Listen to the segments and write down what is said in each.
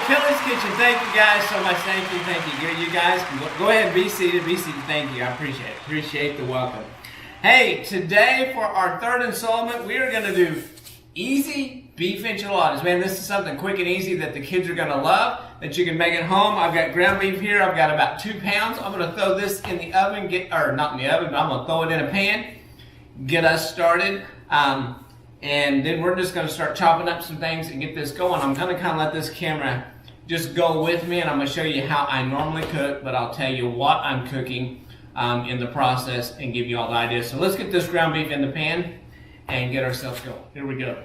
Kelly's Kitchen. Thank you guys so much. Thank you. You guys can go ahead and be seated. Thank you. I appreciate it. Appreciate the welcome. Hey, today for our third installment, we are going to do easy beef enchiladas. Man, this is something quick and easy that the kids are going to love, that you can make at home. I've got ground beef here. I've got about 2 pounds. I'm going to throw this in the oven, not in the oven, but I'm going to throw it in a pan, get us started. And then we're just going to start chopping up some things and get this going. I'm going to kind of let this camera just go with me, and I'm going to show you how I normally cook, but I'll tell you what I'm cooking in the process and give you all the ideas. So let's get this ground beef in the pan and get ourselves going. Here we go.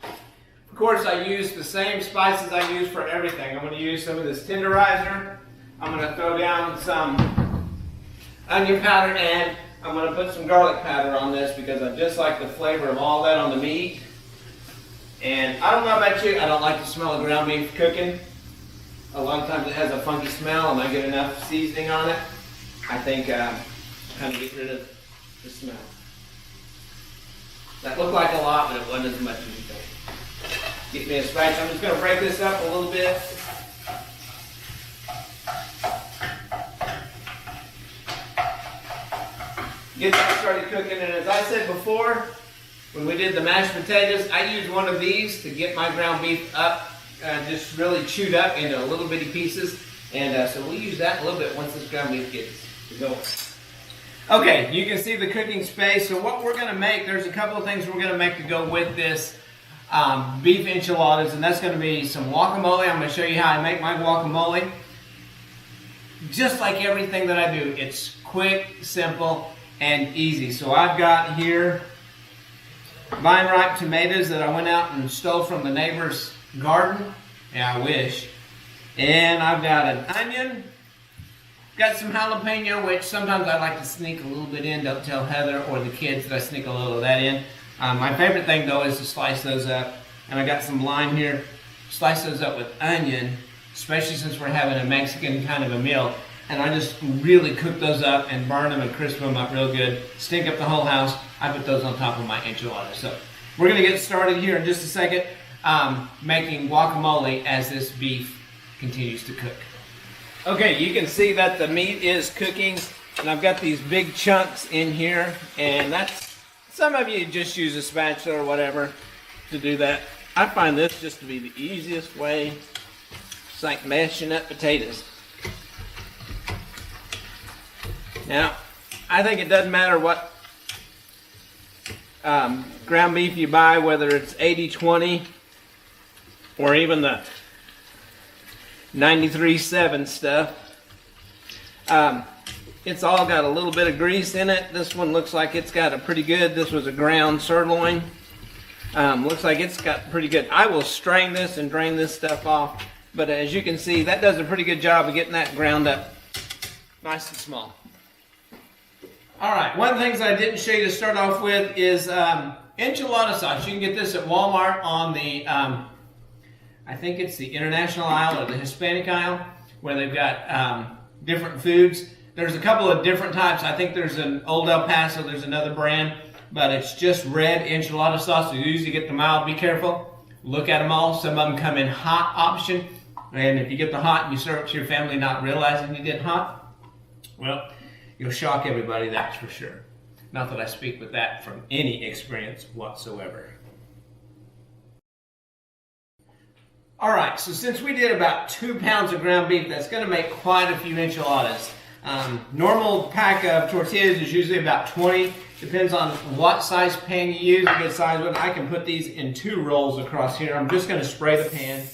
Of course, I use the same spices I use for everything. I'm going to use some of this tenderizer. I'm going to throw down some onion powder, and I'm going to put some garlic powder on this because I just like the flavor of all that on the meat. And I don't know about you, I don't like the smell of ground beef cooking. A lot of times it has a funky smell, and I get enough seasoning on it. I think kind of get rid of the smell. That looked like a lot, but it wasn't as much as you think. Get me a spatula. I'm just going to break this up a little bit. Get that started cooking, and as I said before, when we did the mashed potatoes, I used one of these to get my ground beef up, just really chewed up into little bitty pieces, and so we'll use that a little bit once this ground beef gets going. Okay, you can see the cooking space. So what we're going to make, there's a couple of things we're going to make to go with this beef enchiladas, and that's going to be some guacamole. I'm going to show you how I make my guacamole. Just like everything that I do, it's quick, simple, and easy. So I've got here vine-ripe tomatoes that I went out and stole from the neighbor's garden. Yeah, I wish. And I've got an onion. Got some jalapeno, which sometimes I like to sneak a little bit in. Don't tell Heather or the kids that I sneak a little of that in. My favorite thing, though, is to slice those up. And I got some lime here. Slice those up with onion, especially since we're having a Mexican kind of a meal. And I just really cook those up and burn them and crisp them up real good. Stink up the whole house. I put those on top of my enchiladas. So we're going to get started here in just a second making guacamole as this beef continues to cook. Okay, you can see that the meat is cooking, and I've ってthese big chunks in here, and that's, some of you just use a spatula or whatever to do that. I find this just to be the easiest way. It's like mashing up potatoes. Now, I think it doesn't matter what ground beef you buy, whether it's 80-20 or even the 93.7 stuff. It's all got a little bit of grease in it. This one looks like it's got a pretty good, this was a ground sirloin. Looks like it's got pretty good. I will strain this and drain this stuff off, but as you can see, that does a pretty good job of getting that ground up nice and small. Alright, one of the things I didn't show you to start off with is enchilada sauce. You can get this at Walmart on the, I think it's the international aisle or the Hispanic aisle, where they've got different foods. There's a couple of different types. I think there's an Old El Paso, there's another brand, but it's just red enchilada sauce. You usually get the mild. Be careful. Look at them all. Some of them come in hot option, and if you get the hot and you serve it to your family not realizing you did hot, well, you'll shock everybody, that's for sure. Not that I speak with that from any experience whatsoever. Alright, so since we did about 2 pounds of ground beef, that's going to make quite a few enchiladas. Normal pack of tortillas is usually about 20. Depends on what size pan you use, a good size one. I can put these in 2 rolls across here. I'm just going to spray the pan,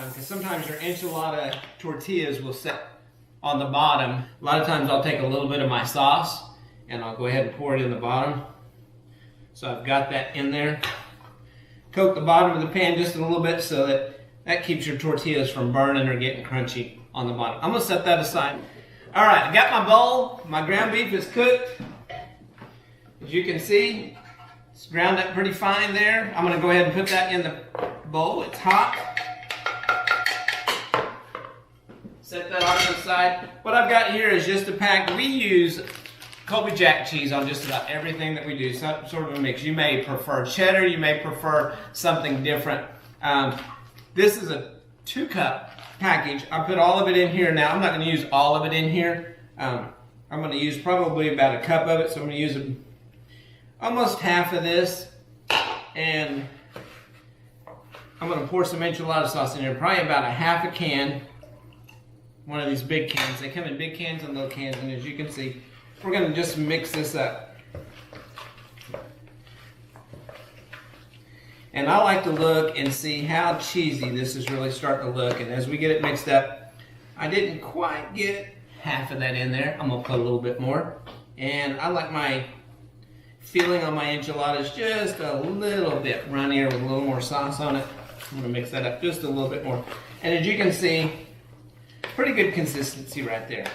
because sometimes your enchilada tortillas will sit on the bottom. A lot of times I'll take a little bit of my sauce and I'll go ahead and pour it in the bottom. So I've got that in there. Coat the bottom of the pan just a little bit so that keeps your tortillas from burning or getting crunchy on the bottom. I'm going to set that aside. Alright, I got my bowl. My ground beef is cooked. As you can see, it's ground up pretty fine there. I'm going to go ahead and put that in the bowl. It's hot. Set that off to the side. What I've got here is just a pack. We use Colby Jack cheese on just about everything that we do, some sort of a mix. You may prefer cheddar, you may prefer something different. This is a 2-cup package. I put all of it in here now. I'm not going to use all of it in here. I'm going to use probably about a cup of it, so I'm going to use almost half of this. And I'm going to pour some enchilada sauce in here, probably about a half a can. One of these big cans. They come in big cans and little cans, and as you can see, we're going to just mix this up. And I like to look and see how cheesy this is really starting to look. And as we get it mixed up, I didn't quite get half of that in there. I'm going to put a little bit more. And I like my feeling on my enchiladas just a little bit runnier with a little more sauce on it. I'm going to mix that up just a little bit more. And as you can see, pretty good consistency right there.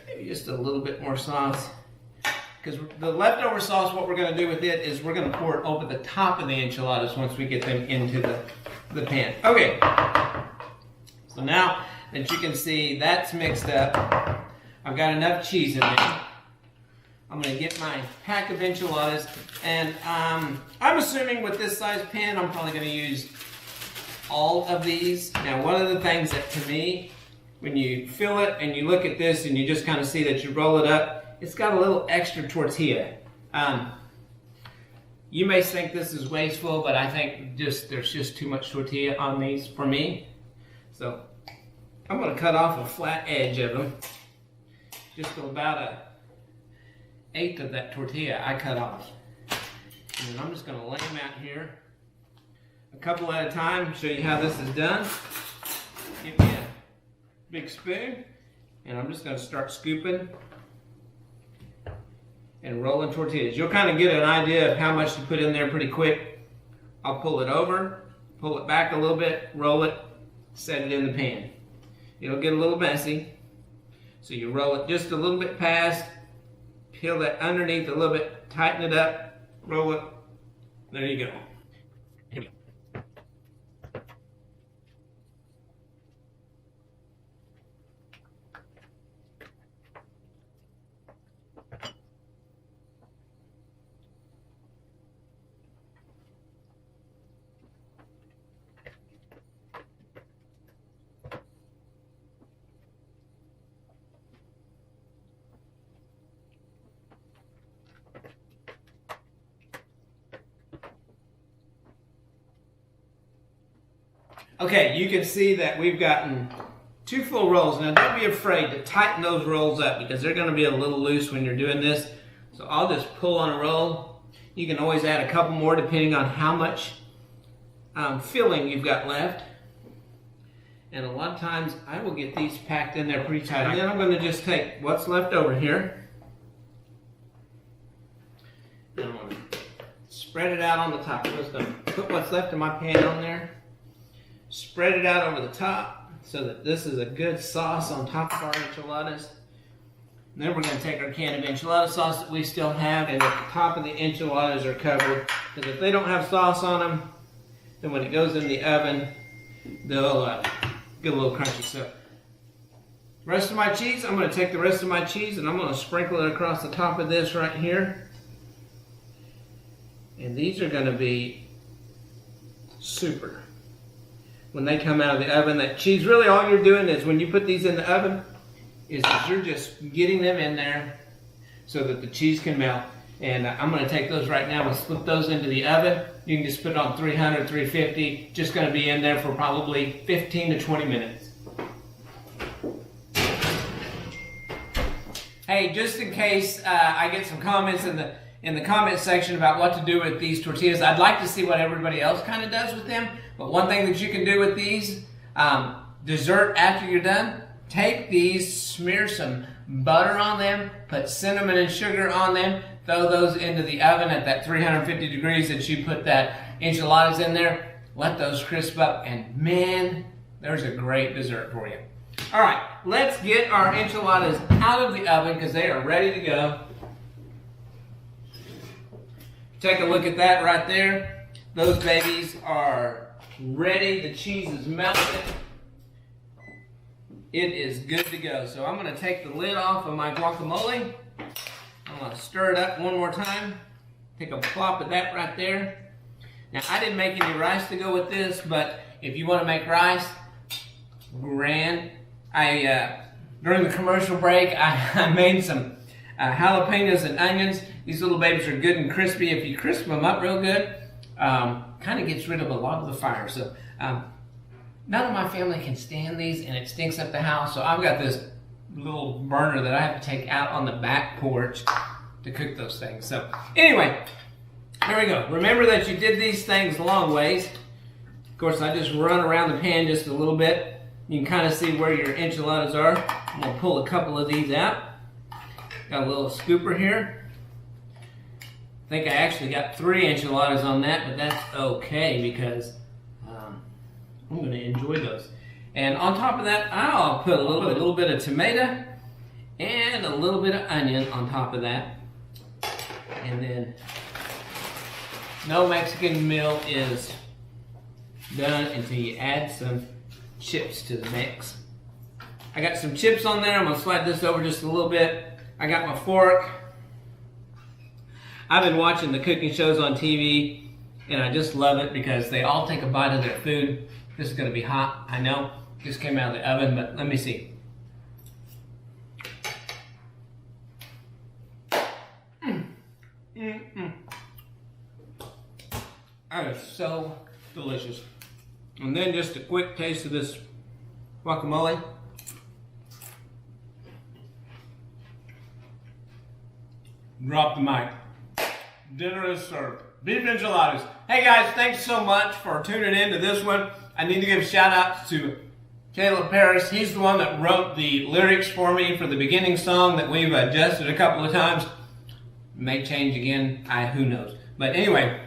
Maybe just a little bit more sauce. Because the leftover sauce, what we're going to do with it is we're going to pour it over the top of the enchiladas once we get them into the pan. Okay, so now that you can see that's mixed up, I've got enough cheese in there. I'm going to get my pack of enchiladas, and I'm assuming with this size pan, I'm probably going to use all of these. Now, one of the things that to me, when you fill it and you look at this and you just kind of see that you roll it up, it's got a little extra tortilla. You may think this is wasteful, but I think there's just too much tortilla on these for me. So I'm going to cut off a flat edge of them. Just about an eighth of that tortilla I cut off. And then I'm just going to lay them out here a couple at a time, show you how this is done. Give me a big spoon, and I'm just going to start scooping and rolling tortillas. You'll kind of get an idea of how much to put in there pretty quick. I'll pull it over, pull it back a little bit, roll it, set it in the pan. It'll get a little messy, so you roll it just a little bit past, peel that underneath a little bit, tighten it up, roll it. There you go. Here we go. Okay, you can see that we've gotten 2 full rolls. Now don't be afraid to tighten those rolls up because they're going to be a little loose when you're doing this. So I'll just pull on a roll. You can always add a couple more depending on how much filling you've got left. And a lot of times I will get these packed in there pretty tight. And then I'm going to just take what's left over here. And I'm going to spread it out on the top. I'm just going to put what's left of my pan on there. Spread it out over the top so that this is a good sauce on top of our enchiladas. And then we're going to take our can of enchilada sauce that we still have, and at the top of the enchiladas are covered. Because if they don't have sauce on them, then when it goes in the oven, they'll get a little crunchy. So, the rest of my cheese, I'm going to take the rest of my cheese and I'm going to sprinkle it across the top of this right here. And these are going to be super. When they come out of the oven, that cheese, really all you're doing is when you put these in the oven, is that you're just getting them in there so that the cheese can melt. And I'm going to take those right now and slip those into the oven. You can just put it on 300, 350. Just going to be in there for probably 15 to 20 minutes. Hey, just in case I get some comments in the comment section about what to do with these tortillas, I'd like to see what everybody else kind of does with them. But one thing that you can do with these, dessert after you're done, take these, smear some butter on them, put cinnamon and sugar on them, throw those into the oven at that 350 degrees that you put that enchiladas in there, let those crisp up, and man, there's a great dessert for you. All right, let's get our enchiladas out of the oven because they are ready to go. Take a look at that right there. Those babies are ready. The cheese is melted. it is good to go. So I'm going to take the lid off of my guacamole. I'm going to stir it up one more time. Take a plop of that right there. Now, I didn't make any rice to go with this, but if you want to make rice, grand. During the commercial break, I made some jalapenos and onions. These little babies are good and crispy. If you crisp them up real good, kind of gets rid of a lot of the fire. So none of my family can stand these, and it stinks up the house. So I've got this little burner that I have to take out on the back porch to cook those things. So anyway, there we go. Remember that you did these things long ways. Of course, I just run around the pan just a little bit. You can kind of see where your enchiladas are. I'm going to pull a couple of these out. Got a little scooper here. I think I actually got 3 enchiladas on that, but that's okay because I'm going to enjoy those. And on top of that, I'll put a little bit of tomato and a little bit of onion on top of that. And then no Mexican meal is done until you add some chips to the mix. I got some chips on there. I'm going to slide this over just a little bit. I got my fork. I've been watching the cooking shows on TV, and I just love it because they all take a bite of their food. This is going to be hot, I know. Just came out of the oven, but let me see. That is so delicious. And then just a quick taste of this guacamole. Drop the mic. Dinner is served. Beef enchiladas. Hey guys, thanks so much for tuning in to this one. I need to give shout outs to Caleb Paris. He's the one that wrote the lyrics for me for the beginning song that we've adjusted a couple of times. May change again, who knows. But anyway,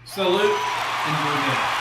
salute and do it again.